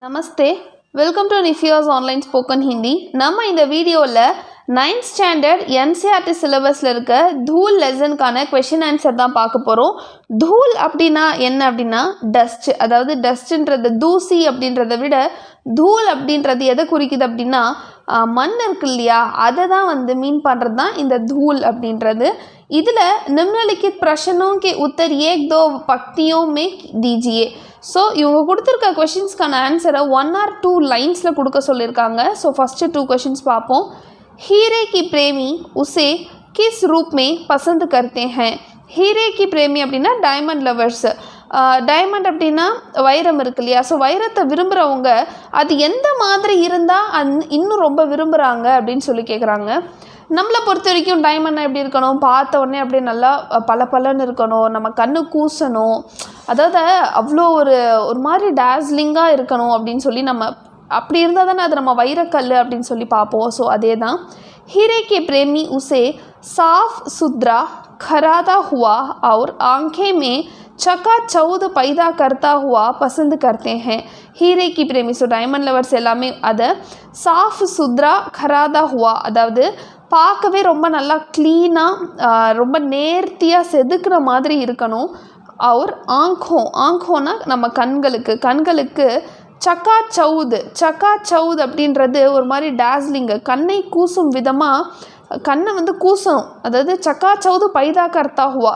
Namaste, welcome to நிஃபியாஸ் online spoken Hindi. நம்ம இந்த வீடியோவில் 9th ஸ்டாண்டர்ட் என்சிஆர்டி சிலபஸில் இருக்க தூல் லெசனுக்கான கொஷின் ஆன்சர் தான் பார்க்க போகிறோம். தூல் அப்படின்னா என்ன அப்படின்னா டஸ்ட், அதாவது டஸ்ட்டுன்றது தூசி அப்படின்றத விட தூல் அப்படின்றது எதை குறிக்குது அப்படின்னா மண் இருக்கு இல்லையா, அதை தான் மீன் பண்ணுறது தான் இந்த தூல் அப்படின்றது. இதில் நிம்னலிखित प्रश्नों के उत्तर एक दो पंक्तियों में दीजिए. ஸோ இவங்க கொடுத்துருக்க கொஷின்ஸ்க்கான ஆன்சரை 1 or 2 லைன்ஸில் கொடுக்க சொல்லியிருக்காங்க. ஸோ ஃபஸ்ட்டு 2 கொஷின்ஸ் பார்ப்போம். हीरे की प्रेमी उसे किस रूप में पसंद करते हैं. हीरे की प्रेमी அப்படின்னா டைமண்ட் லவர்ஸ். டைமண்ட் அப்படின்னா வைரம் இருக்கு இல்லையா, ஸோ வைரத்தை விரும்புகிறவங்க அது எந்த மாதிரி இருந்தால் இன்னும் ரொம்ப விரும்புகிறாங்க அப்படின்னு சொல்லி கேட்குறாங்க. நம்மளை பொறுத்த வரைக்கும் டைமண்ட் எப்படி இருக்கணும், பார்த்த உடனே அப்படியே நல்லா பளபளன்னு இருக்கணும், நம்ம கண்ணு கூசணும், அதாவது அவ்வளோ ஒரு மாதிரி டேஸ்லிங்காக இருக்கணும் அப்படின்னு சொல்லி நம்ம அப்படி இருந்தால் தானே அது நம்ம வைரக்கல் அப்படின்னு சொல்லி பார்ப்போம். ஸோ அதே தான் हीरे के प्रेमी उसे साफ सुथरा खरादा हुआ और आंखें में चकाचौंध पैदा करता हुआ पसंद करते हैं. हीरे की प्रेमी ஸோ டைமண்ட் லவர்ஸ் எல்லாமே அதை சாஃப் சுத்ரா கராதா ஹுவா, அதாவது பார்க்கவே ரொம்ப நல்லா க்ளீனாக ரொம்ப நேர்த்தியாக செதுக்குற மாதிரி இருக்கணும். அவர் ஆங்கோனா நம்ம கண்களுக்கு சக்காச்சவுது அப்படின்றது ஒரு மாதிரி டேஸ்லிங்கு, கண்ணை கூசும் விதமாக கண்ணை கூசணும், அதாவது சக்காச்சவுது பைதா கர்த்தா ஹுவா,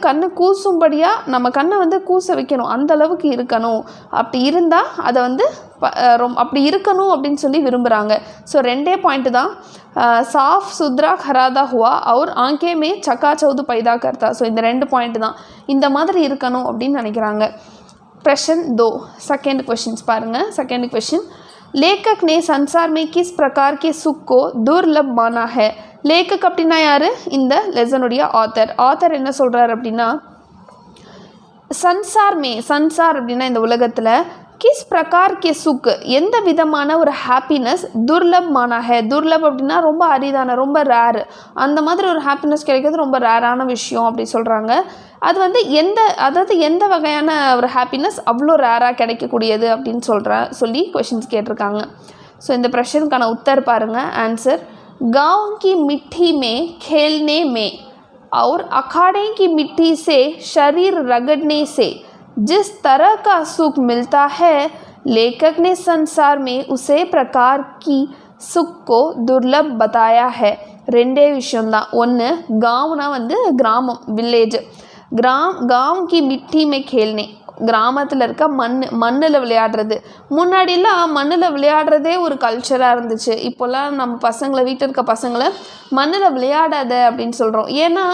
கண்ணு கூசும்படியாக நம்ம கண்ணை கூச வைக்கணும், அந்த அளவுக்கு இருக்கணும். அப்படி இருந்தால் அதை அப்படி இருக்கணும் அப்படின்னு சொல்லி விரும்புகிறாங்க. ஸோ 2 பாயிண்ட் தான், சாஃப் சுத்ரா ஹராதா ஹுவா அவர் ஆங்கேமே சக்காச்சவுது பைதா கர்த்தா. ஸோ இந்த 2 பாயிண்ட் தான் இந்த மாதிரி இருக்கணும் அப்படின்னு நினைக்கிறாங்க. प्रश्न 2 सेकेंड क्वेश्चन पारुंगा. सेकेंड क्वेश्चन, लेखक ने संसार में किस प्रकार के सुख को दुर्लभ माना है. लेखक அப்படின்னா யாரு, இந்த லெசனுடைய ஆத்தர் என்ன சொல்றாரு அப்படின்னா சன்சார் அப்படின்னா இந்த உலகத்தில் கிஸ் பிரகார் கே சுக் எந்த விதமான ஒரு ஹாப்பினஸ் துர்லப் மானா ஹே. துர்லப் அப்படின்னா ரொம்ப அரிதான, ரொம்ப ரேரு, அந்த மாதிரி ஒரு ஹாப்பினஸ் கிடைக்கிறது ரொம்ப ரேரான விஷயம் அப்படி சொல்கிறாங்க. அது எந்த வகையான ஒரு ஹாப்பினஸ் அவ்வளோ ரேராக கிடைக்கக்கூடியது அப்படின்னு சொல்லி கொஷின்ஸ் கேட்டிருக்காங்க. ஸோ இந்த பிரச்சனைக்கான உத்தர் பாருங்கள். ஆன்சர், गाँव की मिट्टी में खेलने में और अखाड़े की मिट्टी से शरीर रगड़ने से जिस तरह का सुख मिलता है, लेखक ने संसार में उसे प्रकार की सुख को दुर्लभ बताया है. 2 விஷயம்தான். ஒன்று, गाँवனா கிராமம், வில்லேஜ். गाँव की मिट्टी में खेलने, கிராமத்தில் இருக்க மண்ணில் விளையாடுறது. முன்னாடிலாம் மண்ணில் விளையாடுறதே ஒரு கல்ச்சராக இருந்துச்சு. இப்போல்லாம் நம்ம வீட்டில் இருக்க பசங்களை மண்ணில் விளையாடாத அப்படின்னு சொல்கிறோம். ஏன்னா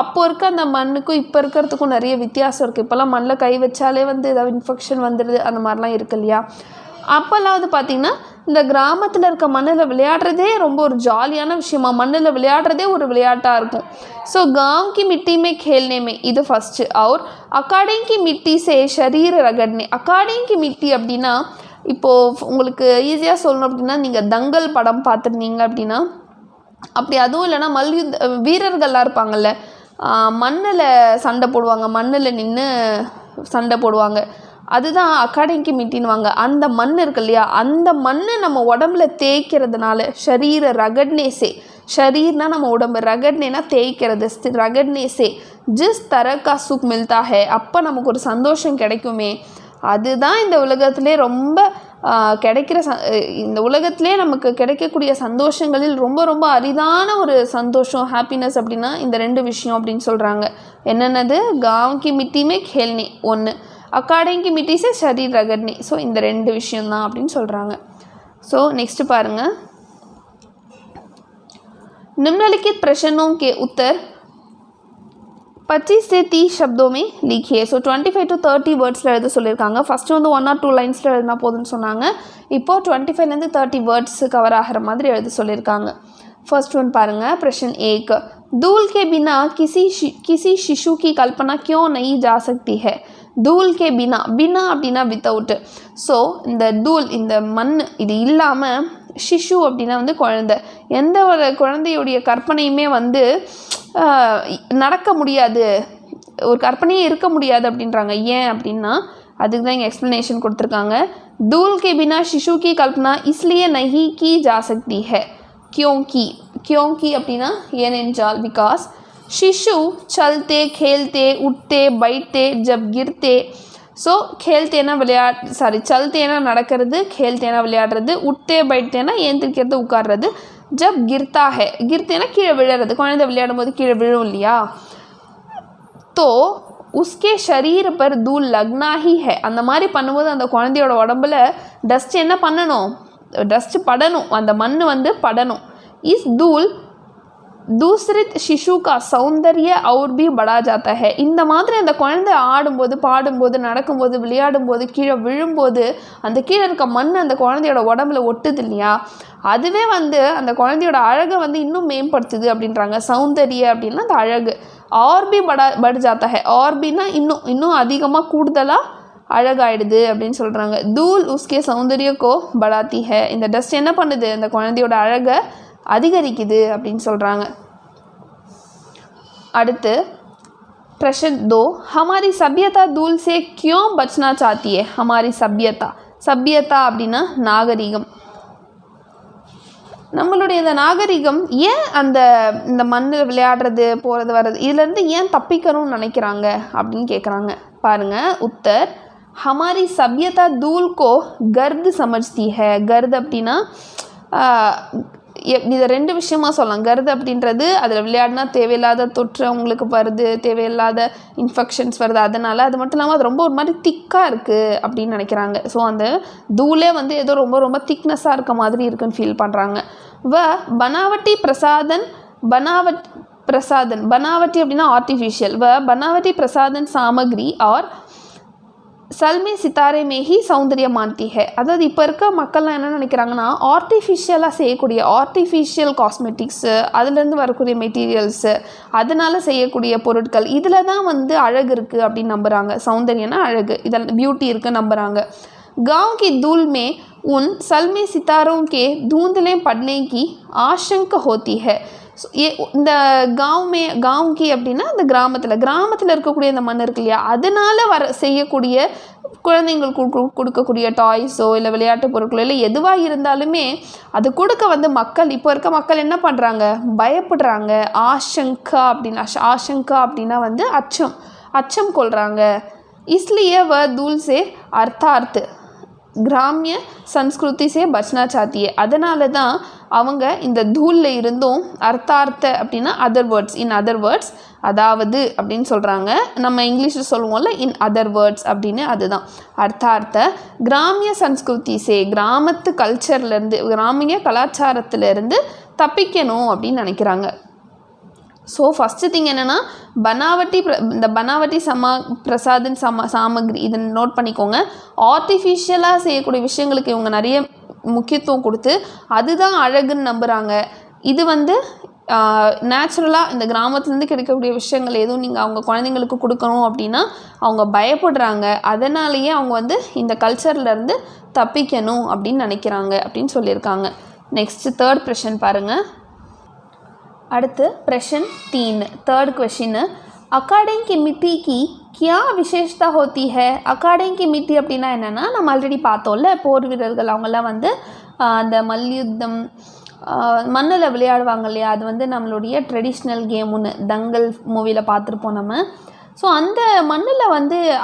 அப்போ இருக்க அந்த மண்ணுக்கும் இப்போ இருக்கிறதுக்கும் நிறைய வித்தியாசம் இருக்குது. இப்போல்லாம் மண்ணில் கை வச்சாலே ஏதாவது இன்ஃபெக்ஷன் வந்துடுது, அந்த மாதிரிலாம் இருக்கு இல்லையா. அப்போல்லாம் பார்த்திங்கன்னா இந்த கிராமத்தில் இருக்க மண்ணில் விளையாடுறதே ரொம்ப ஒரு ஜாலியான விஷயமா, மண்ணில் விளையாடுறதே ஒரு விளையாட்டாக இருக்கும். ஸோ गाँव की मिट्टी में खेलने में இது ஃபஸ்ட்டு. और अखाड़े की मिट्टी से शरीर रगड़ने. अखाड़े की मिट्टी அப்படின்னா இப்போது உங்களுக்கு ஈஸியாக சொல்லணும் அப்படின்னா நீங்கள் தங்கல் படம் பார்த்துருந்தீங்க அப்படின்னா, அப்படி அதுவும் இல்லைன்னா மல்யுத்த வீரர்கள்லாம் இருப்பாங்கள்ல, மண்ணில் சண்டை போடுவாங்க, மண்ணில் நின்று சண்டை போடுவாங்க, அதுதான் அக்காடைக்கு மிட்டின்வாங்க. அந்த மண் இருக்கு இல்லையா, அந்த மண் நம்ம உடம்புல தேய்க்கிறதுனால ஷரீர ரகட்னேசே, ஷரீர்னா நம்ம உடம்பு, ரகட்னேனா தேய்க்கிறது, ரகட்னேசே ஜிஸ் தரக்கா சுக் மில்தா ஹே, அப்போ நமக்கு ஒரு சந்தோஷம் கிடைக்குமே, அதுதான் இந்த உலகத்திலே ரொம்ப இந்த உலகத்திலே நமக்கு கிடைக்கக்கூடிய சந்தோஷங்களில் ரொம்ப ரொம்ப அரிதான ஒரு சந்தோஷம், ஹாப்பினஸ் அப்படின்னா இந்த 2 விஷயம் அப்படின்னு சொல்கிறாங்க. என்னென்னது, गाँव की मिट्टी में खेलने 1, अखाड़े की मिट्टी से शरीर रगड़ने. ஸோ இந்த 2 விஷயம்தான் அப்படின்னு சொல்கிறாங்க. ஸோ நெக்ஸ்ட் பாருங்கள். निम्नलिखित प्रश्नों के उत्तर 25 से 30 शब्दों में लिखिए. ஸோ 25 to 30 வேர்ட்ஸில் எழுத சொல்லியிருக்காங்க. ஃபஸ்ட்டு 1 or 2 லைன்ஸில் எழுதினா போதுன்னு சொன்னாங்க. இப்போது 25லேருந்து 30 வேர்ட்ஸ் கவர் ஆகிற மாதிரி எழுத சொல்லியிருக்காங்க. फर्स्ट वन पारुंगा. प्रश्न 1, धूल के बिना किसी शिशु की कल्पना क्यों नहीं जा सकती है. धूल के बिना அப்படின்னா வித்தவுட். ஸோ இந்த தூள், இந்த மண், இது இல்லாமல் சிசு அப்படின்னா குழந்தை, எந்த ஒரு குழந்தையுடைய கற்பனையுமே நடக்க முடியாது, ஒரு கற்பனையே இருக்க முடியாது அப்படின்றாங்க. ஏன் அப்படின்னா அதுக்கு தான் இங்கே எக்ஸ்ப்ளனேஷன் கொடுத்துருக்காங்க. दूल के बिना शिशु की कल्पना इसलिए नहीं की जा सकती है क्योंकि அப்படின்னா ஏனென்றால் பிகாஸ் शिशु चलते खेलते उठते बैठते जब गिरते ஸோ खेलतेனா चलतेனா நடக்கிறது खेलतेனா விளையாடுறது उठते बैठतेனா ஏந்திரிக்கிறது உட்கார்றது जब गिरता है गिरतेனா கீழே விழுறது குழந்தை விளையாடும் போது கீழே விழும் இல்லையா तो उसके शरीर पर धूल लगना ही है அந்த மாதிரி பண்ணும்போது அந்த குழந்தையோட உடம்புல டஸ்ட் என்ன பண்ணணும் டஸ்ட் படணும் அந்த மண் வந்து படணும் इस धूल दूसरे शिशु का सौंदर्य और भी बढ़ा जाता है இந்த மாதிரி அந்த குழந்தை ஆடும்போது பாடும்போது நடக்கும்போது விளையாடும்போது கீழே விழும்போது அந்த கீழே இருக்க மண் அந்த குழந்தையோட உடம்புல ஒட்டுது இல்லையா அதுவே வந்து அந்த குழந்தையோட அழகை வந்து இன்னும் மேம்படுத்துது அப்படின்றாங்க சௌந்தர்ய அப்படின்னா அந்த அழகு और भी बढ़ जाता है और भीனா இன்னும் அதிகமாக கூடுதலாக அழகாயிடுது அப்படின்னு சொல்கிறாங்க தூள் உஸ்கே சௌந்தர்யக்கோ படாத்தி है இந்த டஸ்ட் என்ன பண்ணுது அந்த குழந்தையோட அழகை அதிகரிக்குது அப்படின்னு சொல்கிறாங்க அடுத்து प्रश्न 2 हमारी सभ्यता धूल से क्यों बचना चाहती है हमारी सभ्यता அப்படின்னா நாகரிகம் நம்மளுடைய இந்த நாகரிகம் ஏன் இந்த மண்ணில் விளையாடுறது போகிறது வர்றது இதுலேருந்து ஏன் தப்பிக்கணும்னு நினைக்கிறாங்க அப்படின்னு கேட்குறாங்க பாருங்கள் உத்தர் हमारी सभ्यता धूल को गर्द समझती है गर्द அப்படின்னா இதை ரெண்டு விஷயமா சொல்லலாம் கருது அப்படின்றது அதில் விளையாடினா தேவையில்லாத தொற்று அவங்களுக்கு வருது தேவையில்லாத இன்ஃபெக்ஷன்ஸ் வருது அதனால் அது மட்டும் இல்லாமல் அது ரொம்ப ஒரு மாதிரி திக்காக இருக்குது அப்படின்னு நினைக்கிறாங்க ஸோ அந்த தூளே வந்து ஏதோ ரொம்ப ரொம்ப திக்னஸாக இருக்க மாதிரி இருக்குன்னு ஃபீல் பண்ணுறாங்க बनावटी அப்படின்னா ஆர்டிஃபிஷியல் बनावटी प्रसाधन सामग्री और சல்மே சித்தாரே மேஹி சௌந்தர்ய மாந்தி ஹே அதாவது இப்போ இருக்க மக்கள்லாம் என்ன நினைக்கிறாங்கன்னா ஆர்டிஃபிஷியலாக செய்யக்கூடிய ஆர்டிஃபிஷியல் காஸ்மெட்டிக்ஸு அதுலேருந்து வரக்கூடிய மெட்டீரியல்ஸு அதனால் செய்யக்கூடிய பொருட்கள் இதில் தான் வந்து அழகு இருக்குது அப்படின்னு நம்புகிறாங்க சௌந்தர்யனா அழகு இதில் பியூட்டி இருக்குன்னு நம்புகிறாங்க गाँव की धूल में उन सलमे सितारों के धुंधले पड़ने की आशंका होती है இந்த गाँव அப்படின்னா அந்த கிராமத்தில் இருக்கக்கூடிய அந்த மண் இருக்கு இல்லையா அதனால் செய்யக்கூடிய குழந்தைங்களுக்கு கொடுக்கக்கூடிய டாய்ஸோ இல்லை விளையாட்டு பொருட்களோ இல்லை எதுவாக இருந்தாலுமே அது கொடுக்க வந்து இப்போ இருக்க மக்கள் என்ன பண்ணுறாங்க பயப்படுறாங்க ஆஷங்கா அப்படின்னா வந்து அச்சம் கொள்கிறாங்க इसलिए वह धूल से अर्थार्थ கிராமிய சன்ஸ்கிருதி சே பச்னா சாத்தியே அதனால தான் அவங்க இந்த தூளில் இருந்தும் அர்த்தார்த்த அப்படின்னா அதர் வேர்ட்ஸ் அதாவது அப்படின்னு சொல்கிறாங்க நம்ம இங்கிலீஷில் சொல்லுவோம்ல இன் அதர் வேர்ட்ஸ் அப்படின்னு அதுதான் அர்த்தார்த்த கிராமிய சன்ஸ்கிருதி சே கிராமத்து கல்ச்சர்லேருந்து கிராமிய கலாச்சாரத்திலேருந்து தப்பிக்கணும் அப்படின்னு நினைக்கிறாங்க ஸோ ஃபஸ்ட்டு திங் என்னென்னா बनावटी प्रसाधन सामग्री இதை நோட் பண்ணிக்கோங்க ஆர்டிஃபிஷியலாக செய்யக்கூடிய விஷயங்களுக்கு இவங்க நிறைய முக்கியத்துவம் கொடுத்து அதுதான் அழகுன்னு நம்புகிறாங்க இது வந்து நேச்சுரலாக இந்த கிராமத்துலேருந்து கிடைக்கக்கூடிய விஷயங்கள் எதுவும் நீங்கள் அவங்க குழந்தைங்களுக்கு கொடுக்கணும் அப்படின்னா அவங்க பயப்படுறாங்க அதனாலேயே அவங்க வந்து இந்த கல்ச்சர்லேருந்து தப்பிக்கணும் அப்படின்னு நினைக்கிறாங்க அப்படின்னு சொல்லியிருக்காங்க நெக்ஸ்ட்டு தேர்ட் ப்ரெஷன் பாருங்கள் அடுத்து प्रश्न 3 थर्ड क्वेश्चन अखाड़े की मिट्टी की क्या विशेषता होती है अखाड़े की मिट्टी அப்படின்னா என்னென்னா நம்ம ஆல்ரெடி பார்த்தோம்ல போர் வீரர்கள் அவங்கெல்லாம் வந்து அந்த மல்யுத்தம் மண்ணில் விளையாடுவாங்க இல்லையா அது வந்து நம்மளுடைய ட்ரெடிஷ்னல் கேம் ஒன்று தங்கல் மூவியில் பார்த்துருப்போம் நம்ம ஸோ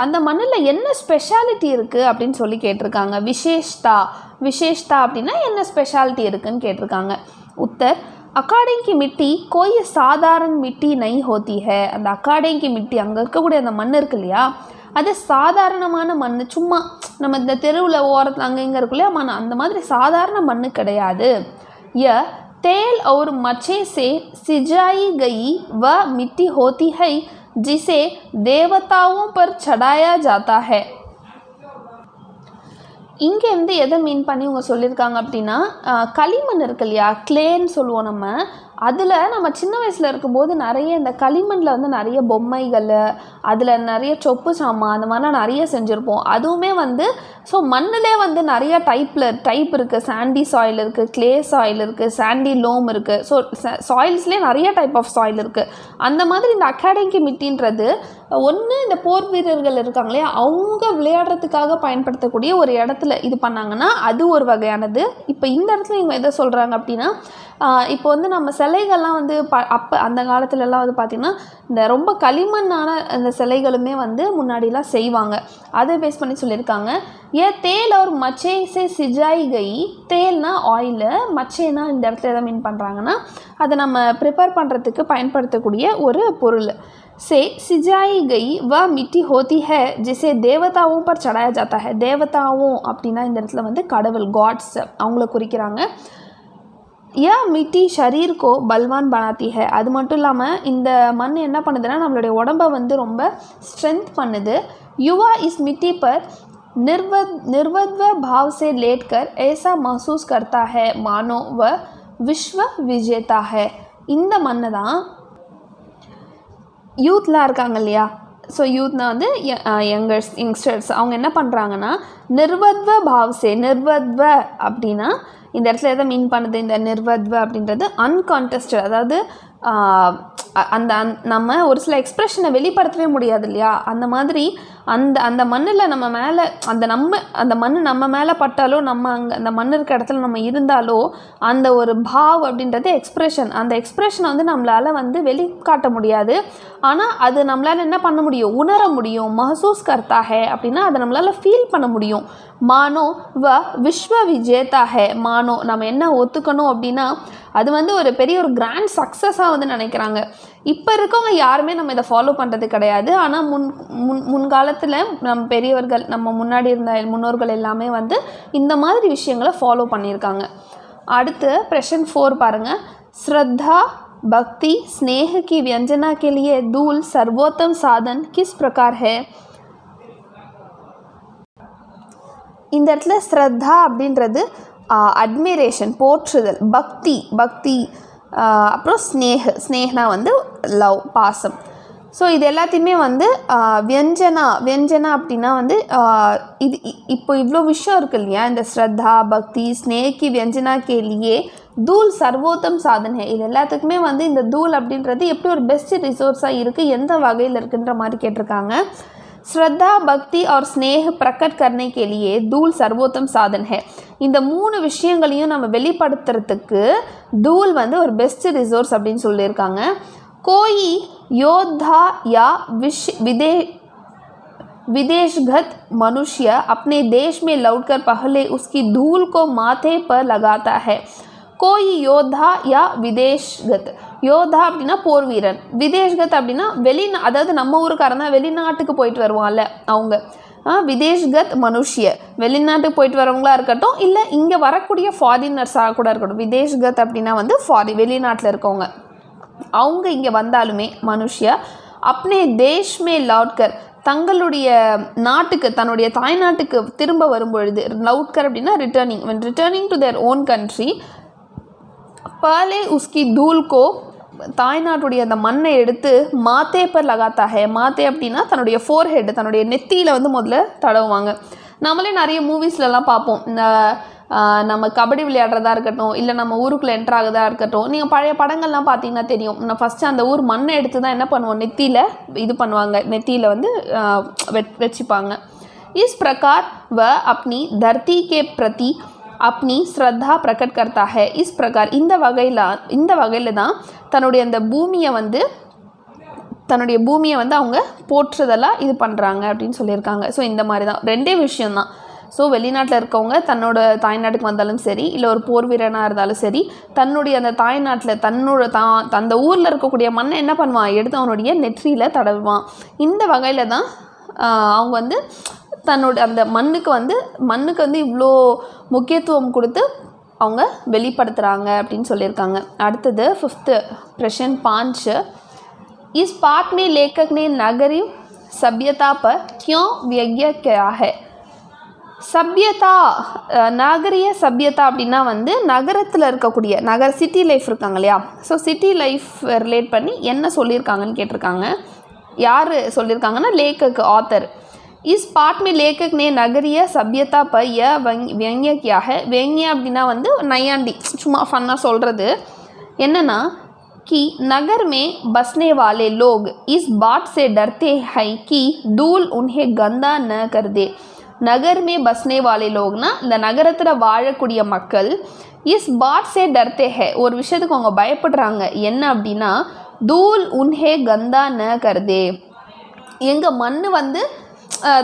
அந்த மண்ணில் என்ன ஸ்பெஷாலிட்டி இருக்குது அப்படின்னு சொல்லி கேட்டிருக்காங்க விசேஷ்தா அப்படின்னா என்ன ஸ்பெஷாலிட்டி இருக்குதுன்னு கேட்டிருக்காங்க உத்தர் अखाड़े की मिट्टी कोई साधारण मिट्टी नहीं होती है அந்த अखाड़े की मिट्टी அங்கே இருக்கக்கூடிய அந்த மண் இருக்கு இல்லையா அது சாதாரணமான மண் சும்மா நம்ம இந்த தெருவில் ஓரத்தில் அங்கே இங்கே இருக்கு இல்லையா மண் அந்த மாதிரி சாதாரண மண் கிடையாது यह तेल और मच्छे से सिंचाई गई वह मिट्टी होती है जिसे देवताओं पर चढ़ाया जाता है இங்கேருந்து எதை மீன் பண்ணி இவங்க சொல்லியிருக்காங்க அப்படின்னா களிமண் இருக்கு இல்லையா கிளேன்னு சொல்லுவோம் நம்ம அதில் நம்ம சின்ன வயசில் இருக்கும்போது நிறைய இந்த களிமண்ணில் வந்து நிறைய பொம்மைகள், அதில் நிறைய சொப்பு சாமான் அந்த மாதிரிலாம் நிறைய செஞ்சுருப்போம். அதுவுமே வந்து ஸோ மண்ணிலே வந்து நிறைய டைப் இருக்குது. சாண்டி சாயில் இருக்குது, க்ளே சாயில் இருக்குது, சாண்டி லோம் இருக்குது. ஸோ சாயில்ஸ்லேயே நிறைய டைப் ஆஃப் சாயில் இருக்குது. அந்த மாதிரி இந்த அகாடமிக் மிட்டின்றது ஒன்று இந்த போர் வீரர்கள் இருக்காங்களே அவங்க விளையாடுறதுக்காக பயன்படுத்தக்கூடிய ஒரு இடத்துல இது பண்ணாங்கன்னா அது ஒரு வகையானது. இப்போ இந்த இடத்துல இவங்க எதை சொல்கிறாங்க அப்படின்னா, இப்போ வந்து நம்ம சிலைகள்லாம் வந்து அப்போ அந்த காலத்துலலாம் வந்து பார்த்திங்கன்னா இந்த ரொம்ப களிமண்ணான அந்த சிலைகளுமே வந்து முன்னாடிலாம் செய்வாங்க. அதை பேஸ் பண்ணி சொல்லியிருக்காங்க. தேல் ஒரு மச்சே சே சிஜாய் கை, தேல்னா ஆயிலு, மச்சேனா இந்த இடத்துல எதை மீன் பண்ணுறாங்கன்னா அதை நம்ம ப்ரிப்பேர் பண்ணுறதுக்கு பயன்படுத்தக்கூடிய ஒரு பொருள். से सिजाई गई वह मिट्टी होती है जिसे देवताओं पर चढ़ाया जाता है. தேவதாவும் அப்படின்னா இந்த இடத்துல வந்து கடவுள், காட்ஸ் அவங்கள குறிக்கிறாங்க. यह मिट्टी शरीर को बलवान बनाती है. அது மட்டும் இல்லாமல் இந்த மண் என்ன பண்ணுதுன்னா நம்மளுடைய உடம்பை வந்து ரொம்ப ஸ்ட்ரென்த் பண்ணுது. युवा इस मिट्टी पर निर्वद्व भाव से लेटकर ऐसा महसूस करता है मानो वह विश्व विजेता है. இந்த மண்ணை தான் யூத்லாம் இருக்காங்க இல்லையா, ஸோ யூத்னால் வந்து யங்ஸ்டர்ஸ் அவங்க என்ன பண்ணுறாங்கன்னா நிர்வத்வ பாவ்சே, நிர்வத்வ அப்படின்னா இந்த இடத்துல எதை மீன் பண்ணுது, இந்த நிர்வத்வ அப்படின்றது அன்கான்டெஸ்டட், அதாவது அந்த நம்ம ஒரு சில எக்ஸ்ப்ரெஷனை வெளிப்படுத்தவே முடியாது இல்லையா, அந்த மாதிரி அந்த மண்ணில் நம்ம மேலே அந்த மண் நம்ம மேலே பட்டாலோ நம்ம அங்கே அந்த மண் இருக்க இடத்துல நம்ம இருந்தாலோ அந்த ஒரு பாவ் அப்படின்றது எக்ஸ்ப்ரெஷன், அந்த எக்ஸ்ப்ரெஷனை வந்து நம்மளால் வந்து வெளிக்காட்ட முடியாது. ஆனால் அது நம்மளால் என்ன பண்ண முடியும், உணர முடியும். மஹசூஸ் கர்த்தா ஹே அப்படின்னா அதை நம்மளால் ஃபீல் பண்ண முடியும். மானோ வ விஸ்வ விஜேதா ஹே, மானோ நம்ம என்ன ஒத்துக்கணும் அப்படின்னா அது வந்து ஒரு பெரிய ஒரு கிராண்ட் சக்ஸஸாக வந்து நினைக்கிறாங்க. இப்போ இருக்கவங்க யாருமே நம்ம இதை ஃபாலோ பண்ணுறது கிடையாது. ஆனால் முன்காலத்தில் நம்ம பெரியவர்கள், நம்ம முன்னாடி இருந்த முன்னோர்கள் எல்லாமே வந்து இந்த மாதிரி விஷயங்களை ஃபாலோ பண்ணியிருக்காங்க. அடுத்து प्रश्न 4 பாருங்கள். श्रद्धा भक्ति स्नेह की व्यंजना के लिए दूल सर्वोत्तम साधन किस प्रकार है. இந்த இடத்துல ஸ்ரத்தா அப்படின்றது அட்மிரேஷன், போற்றுதல், பக்தி அப்புறம் ஸ்னேஹ்னா வந்து லவ், பாசம். ஸோ இது எல்லாத்தையுமே வந்து வியஞ்சனா அப்படின்னா வந்து இது இப்போ இவ்வளோ விஷயம் இருக்குது இல்லையா, இந்த ஸ்ரத்தா பக்தி ஸ்னேஹி வியஞ்சனா கேலியே தூள் சர்வோத்தம் சாதனை, இது எல்லாத்துக்குமே வந்து இந்த தூள் அப்படின்றது எப்படி ஒரு பெஸ்ட் ரிசோர்ஸாக இருக்குது, எந்த வகையில் இருக்குன்ற மாதிரி கேட்டிருக்காங்க. श्रद्धा भक्ति और स्नेह प्रकट करने के लिए धूल सर्वोत्तम साधन है. இந்த 3 விஷயங்களையும் நம்ம வெளிப்படுத்துறதுக்கு தூள் வந்து ஒரு பெஸ்ட் ரிசோர்ஸ் அப்படின்னு சொல்லியிருக்காங்க. कोई योद्धा या विदेशगत मनुष्य अपने देश में लौटकर पहले उसकी धूल को माथे पर लगाता है. கோயி யோத்தா யா விதேஷ்கத், யோத்தா அப்படின்னா போர் வீரன், விதேஷ்கத் அப்படின்னா அதாவது நம்ம ஊருக்காரன் தான் வெளிநாட்டுக்கு போயிட்டு வருவான்ல அவங்க, விதேஷ்கத் மனுஷிய வெளிநாட்டுக்கு போயிட்டு வரவங்களா இருக்கட்டும், இல்லை இங்கே வரக்கூடிய ஃபாரினர்ஸாக கூட இருக்கட்டும். விதேஷ்கத் அப்படின்னா வந்து வெளிநாட்டில் இருக்கவங்க, அவங்க இங்கே வந்தாலுமே மனுஷியா அப்னே தேஷ்மே லவுட்கர், தங்களுடைய நாட்டுக்கு தன்னுடைய தாய்நாட்டுக்கு திரும்ப வரும்பொழுது, லவுட்கர் அப்படின்னா returning to their own country, பலே உஸ்கி தூல் கோ தாய்நாட்டுடைய அந்த மண்ணை எடுத்து மாத்தே பர் லகாத்தா ஹே, மாத்தே அப்படின்னா தன்னுடைய ஃபோர்ஹெட், தன்னுடைய நெத்தியில் வந்து முதல்ல தடவுவாங்க. நம்மளே நிறைய மூவிஸ்லலாம் பார்ப்போம், இந்த நம்ம கபடி விளையாடுறதா இருக்கட்டும், இல்லை நம்ம ஊருக்குள்ளே என்ட்ராகதா இருக்கட்டும், நீங்கள் பழைய படங்கள்லாம் பார்த்தீங்கன்னா தெரியும், நான் ஃபஸ்ட்டு அந்த ஊர் மண்ணை எடுத்து தான் என்ன பண்ணுவோம், நெத்தியில் இது பண்ணுவாங்க, நெத்தியில் வந்து வச்சுப்பாங்க. இஸ் பிரகார் வ அப்னி தர்த்தி கே பிரதி अपनी श्रद्धा प्रकट करता है. इस प्रकार இந்த வகையில் தான் தன்னுடைய அந்த பூமியை வந்து அவங்க போற்றுதலாக இது பண்ணுறாங்க அப்படின்னு சொல்லியிருக்காங்க. ஸோ இந்த மாதிரி தான் 2 விஷயந்தான். ஸோ வெளிநாட்டில் இருக்கவங்க தன்னோட தாய்நாட்டுக்கு வந்தாலும் சரி, இல்லை ஒரு போர் வீரனாக இருந்தாலும் சரி, தன்னுடைய அந்த தாய்நாட்டில் அந்த ஊரில் இருக்கக்கூடிய மண்ணை என்ன பண்ணுவான், எடுத்து அவனுடைய நெற்றியில் தடவுவான். இந்த வகையில் தான் அவங்க வந்து தன்னோட அந்த மண்ணுக்கு வந்து இவ்வளோ முக்கியத்துவம் கொடுத்து அவங்க வெளிப்படுத்துகிறாங்க அப்படின்னு சொல்லியிருக்காங்க. அடுத்தது 5th प्रश्न 5. इस पाठ में लेखक ने नागरिक सभ्यता पर क्यों व्यंग्य किया है. சபியதா நாகரிக சபியதா அப்படின்னா வந்து நகரத்தில் இருக்கக்கூடிய சிட்டி லைஃப் இருக்காங்க இல்லையா, ஸோ சிட்டி லைஃப் ரிலேட் பண்ணி என்ன சொல்லியிருக்காங்கன்னு கேட்டிருக்காங்க. யார் சொல்லியிருக்காங்கன்னா लेखक ஆத்தர். इस पाठ में लेखक ने नगरीय सभ्यता पर यह व्यंग्य किया है. व्यंग्य அப்படின்னா வந்து நையாண்டி, சும்மா ஃபன்னாக சொல்கிறது என்னன்னா, कि नगर में बसने वाले लोग इस बात से डरते हैं कि धूल उन्हें गंदा न कर दे. நகர் மே பஸ்னே வாலே லோக்னா இந்த நகரத்தில் வாழக்கூடிய மக்கள் இஸ் பாட் சே டர்த்தே ஹே, ஒரு விஷயத்துக்கு அவங்க பயப்படுறாங்க. என்ன அப்படின்னா, தூல் உன்ஹே கந்தா ந கர்தே, எங்கள் மண் வந்து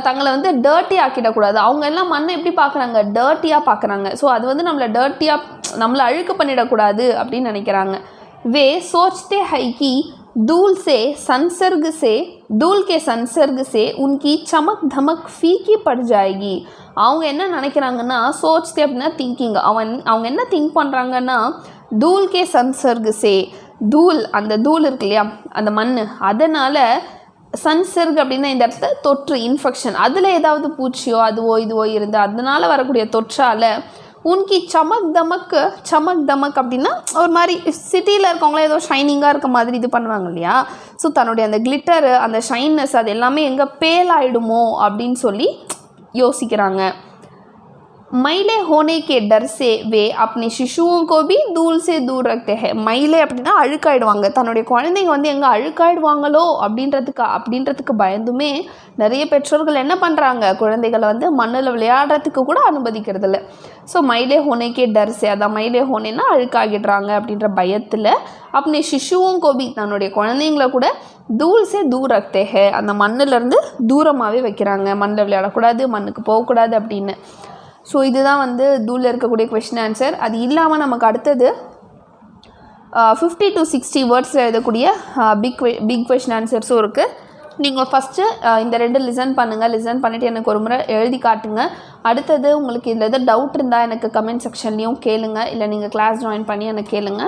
தங்களை வந்து டர்ட்டி ஆக்கிடக்கூடாது. அவங்க எல்லாம் மண்ணை எப்படி பார்க்குறாங்க, டர்ட்டியாக பார்க்குறாங்க. ஸோ அது வந்து நம்மளை அழுக்கு பண்ணிடக்கூடாது அப்படின்னு நினைக்கிறாங்க. वे सोचते हैं कि धूल के संसर्ग से उनकी चमक धमक फीकी पड़ जाएगी. அவங்க என்ன நினைக்கிறாங்கன்னா, சோச்தே அப்படின்னா திங்கிங். அவங்க என்ன திங்க் பண்ணுறாங்கன்னா, தூல் கே சன்சர்க் சே, தூள் அந்த தூள் இருக்கு இல்லையா அந்த மண், அதனால் சன்சர்க் அப்படின்னா இந்த இடத்துல தொற்று, இன்ஃபெக்ஷன், அதில் ஏதாவது பூச்சியோ அதுவோ இதுவோ இருந்து அதனால் வரக்கூடிய தொற்றால் உன்கி சமக் தமக் அப்படின்னா ஒரு மாதிரி சிட்டியில் இருக்கவங்களே ஏதோ ஷைனிங்காக இருக்க மாதிரி இது பண்ணுவாங்க இல்லையா, ஸோ தன்னுடைய அந்த கிளிட்டரு அந்த ஷைன்னஸ் அது எல்லாமே எங்கே பேல் ஆகிடுமோ அப்படின்னு சொல்லி யோசிக்கிறாங்க. மைலே ஹோனே கே டர் சே வே अपने शिशुओं को भी धूल से दूर रखते हैं. மைலே அப்படின்னா அழுக்காயிடுவாங்க, தன்னுடைய குழந்தைங்க வந்து எங்கே அழுக்காயிடுவாங்களோ அப்படின்றதுக்கு பயந்துமே நிறைய பெற்றோர்கள் என்ன பண்ணுறாங்க, குழந்தைகளை வந்து மண்ணில் விளையாடுறதுக்கு கூட அனுமதிக்கிறது இல்லை. ஸோ மைலே ஹோனேக்கே டர் சே, அதான் மைலே ஹோனேன்னா அழுக்காகிடுறாங்க அப்படின்ற பயத்தில் अपने शिशुओं को भी தன்னுடைய குழந்தைங்களை கூட தூள் சே தூர் ரக்தே ஹே, அந்த மண்ணிலேருந்து தூரமாகவே வைக்கிறாங்க, மண்ணில் விளையாடக்கூடாது, மண்ணுக்கு போகக்கூடாது அப்படின்னு. ஸோ இதுதான் வந்து தூளில் இருக்கக்கூடிய கொஷின் ஆன்சர். அது இல்லாமல் நமக்கு அடுத்தது 50 to 60 வேர்ட்ஸில் எழுதக்கூடிய பிக் கொஷின் ஆன்சர்ஸும் இருக்குது. நீங்கள் ஃபஸ்ட்டு இந்த 2 லிசன் பண்ணுங்கள். லிசன் பண்ணிவிட்டு எனக்கு ஒரு முறை எழுதி காட்டுங்க. அடுத்தது உங்களுக்கு இதில் எதாவது டவுட் இருந்தால் எனக்கு கமெண்ட் செக்ஷன்லேயும் கேளுங்க, இல்லை நீங்கள் கிளாஸ் ஜாயின் பண்ணி எனக்கு கேளுங்க.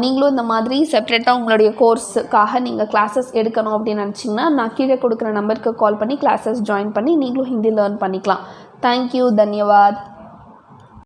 நீங்களும் இந்த மாதிரி செப்ரேட்டாக உங்களுடைய கோர்ஸுக்காக நீங்கள் கிளாஸஸ் எடுக்கணும் அப்படின்னு நினச்சிங்கன்னா நான் கீழே கொடுக்குற நம்பருக்கு கால் பண்ணி கிளாஸஸ் ஜாயின் பண்ணி நீங்களும் ஹிந்தி லேர்ன் பண்ணிக்கலாம். தேங்க்யூ, தன்யவாத்.